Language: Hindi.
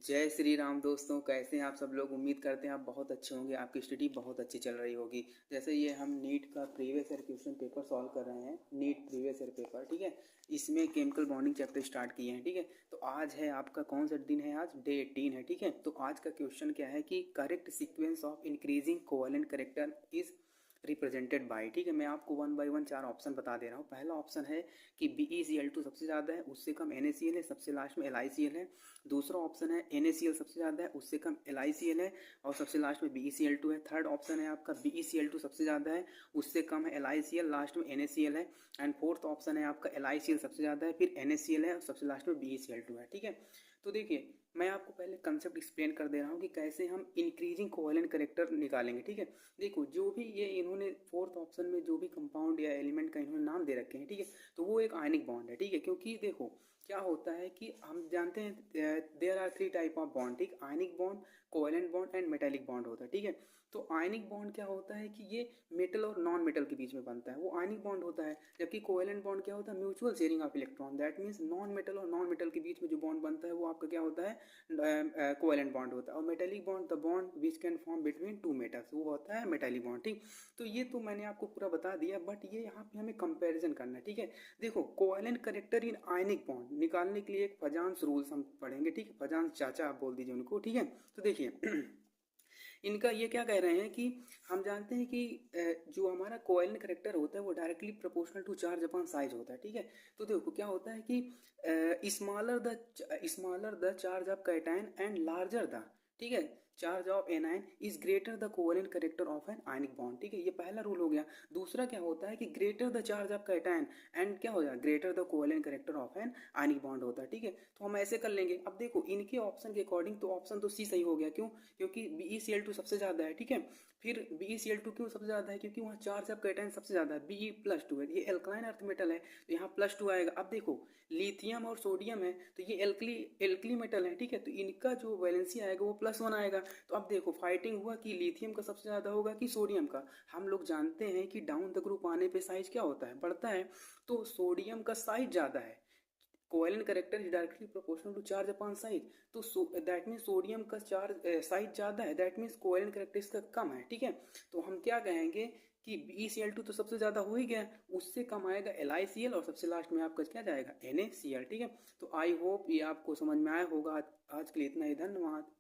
जय श्री राम दोस्तों, कैसे हैं आप सब लोग। उम्मीद करते हैं आप बहुत अच्छे होंगे, आपकी स्टडी बहुत अच्छी चल रही होगी। जैसे ये हम नीट का previous year question paper solve कर रहे हैं, नीट प्रीवियस ईयर पेपर, ठीक है। इसमें केमिकल बॉन्डिंग चैप्टर स्टार्ट किए हैं, ठीक है। तो आज है आपका कौन सा दिन है, आज डे 18 है, ठीक है। तो आज का क्वेश्चन क्या है कि correct sequence of increasing covalent character is represented by, ठीक है। मैं आपको वन बाय वन चार ऑप्शन बता दे रहा हूँ। पहला ऑप्शन है कि BeCl2 सबसे ज़्यादा है, उससे कम NaCl है, सबसे लास्ट में LiCl है। दूसरा ऑप्शन है NaCl सबसे ज़्यादा है, उससे कम LiCl है और सबसे लास्ट में BeCl2 है। थर्ड ऑप्शन है आपका BeCl2 सबसे ज़्यादा है, उससे कम है LiCl, लास्ट में NaCl है। एंड फोर्थ ऑप्शन है आपका LiCl सबसे ज़्यादा है, फिर NaCl है और सबसे लास्ट में BeCl2 है, ठीक है। तो देखिए, मैं आपको पहले कंसेप्ट एक्सप्लेन कर दे रहा हूँ कि कैसे हम इंक्रीजिंग कोवेलेंट कैरेक्टर निकालेंगे, ठीक है। देखो, जो भी ये इन्होंने फोर्थ ऑप्शन में जो भी कंपाउंड या एलिमेंट का इन्होंने नाम दे रखे हैं, ठीक है, तो वो एक आयनिक बॉन्ड है, ठीक है। क्योंकि देखो क्या होता है कि हम जानते हैं there are three type of bond, ठीक। Ionic bond, covalent bond and metallic bond होता है, ठीक है। तो आयनिक बॉन्ड क्या होता है कि ये मेटल और नॉन मेटल के बीच में बनता है, वो आयनिक बॉन्ड होता है। जबकि कोवेलेंट बॉन्ड क्या होता है, mutual sharing of electron, that means non metal और नॉन मेटल के बीच में जो बॉन्ड बनता है वो आपका क्या होता है, कोवेलेंट बॉन्ड होता है। और metallic bond, the bond which can form between two metals, वो होता है मेटालिक बॉन्ड, ठीक। तो ये तो मैंने आपको पूरा बता दिया, बट ये यहाँ पे हमें कंपैरिजन करना है, ठीक है। देखो, covalent character in ionic bond निकालने के लिए एक फजांस रूल्स हम पढ़ेंगे, ठीक है। फजांस चाचा आप बोल दीजिए उनको, ठीक है। तो देखिए इनका ये क्या कह रहे हैं कि हम जानते हैं कि जो हमारा कोवेलेंट कैरेक्टर होता है वो directly proportional to charge upon size होता है, ठीक है। तो देखो क्या होता है कि smaller the charge of cation and larger the, ठीक है, charge of anion is greater the covalent character of an ionic bond, ठीक है। ये पहला रूल हो गया। दूसरा क्या होता है कि greater the charge of cation and क्या हो जाएगा, greater the covalent character of an ionic bond होता है, ठीक है। तो हम ऐसे कर लेंगे। अब देखो इनके ऑप्शन के अकॉर्डिंग तो ऑप्शन तो सी सही हो गया, क्यों? क्योंकि BeCl2 सबसे ज़्यादा है, ठीक है। फिर BeCl2 क्यों सबसे ज़्यादा है, क्योंकि वहाँ चार्ज ऑफ कैटायन सबसे ज़्यादा है, Be+2 है, ये एल्कलाइन अर्थ मेटल है तो यहाँ +2 आएगा। अब देखो लिथियम और सोडियम है तो ये एल्कली मेटल है, ठीक है। तो इनका जो वैलेंसी आएगा वो +1 आएगा। तो अब देखो फाइटिंग हुआ कि लिथियम का सबसे ज़्यादा होगा कि सोडियम का। हम लोग जानते हैं कि डाउन द ग्रुप आने पे साइज क्या होता है, बढ़ता है। तो सोडियम का साइज ज़्यादा है, covalent character is directly proportional to charge upon size. तो दैट मीन्स सोडियम का चार्ज साइज ज़्यादा है, दैट मीन्स कोवेलेंट कैरेक्टर इसका कम है, ठीक है। तो हम क्या कहेंगे कि BeCl2 तो सबसे ज़्यादा हो ही गया, उससे कम आएगा LiCl और सबसे लास्ट में आपका क्या जाएगा NaCl, ठीक है। तो आई होप ये आपको समझ में आया होगा। आज के लिए इतना ही, धन्यवाद।